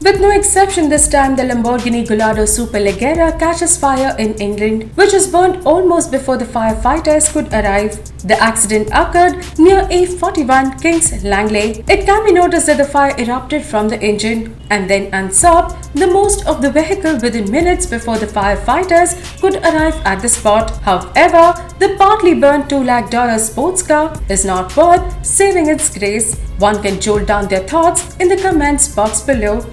With no exception this time, the Lamborghini Gallardo Superleggera catches fire in England, which was burned almost before the firefighters could arrive. The accident occurred near A41 Kings Langley. It can be noticed that the fire erupted from the engine and then usurped the most of the vehicle within minutes before the firefighters could arrive at the spot. However, the partly burned $2 lakh sports car is not worth saving its grace. One can jolt down their thoughts in the comments box below.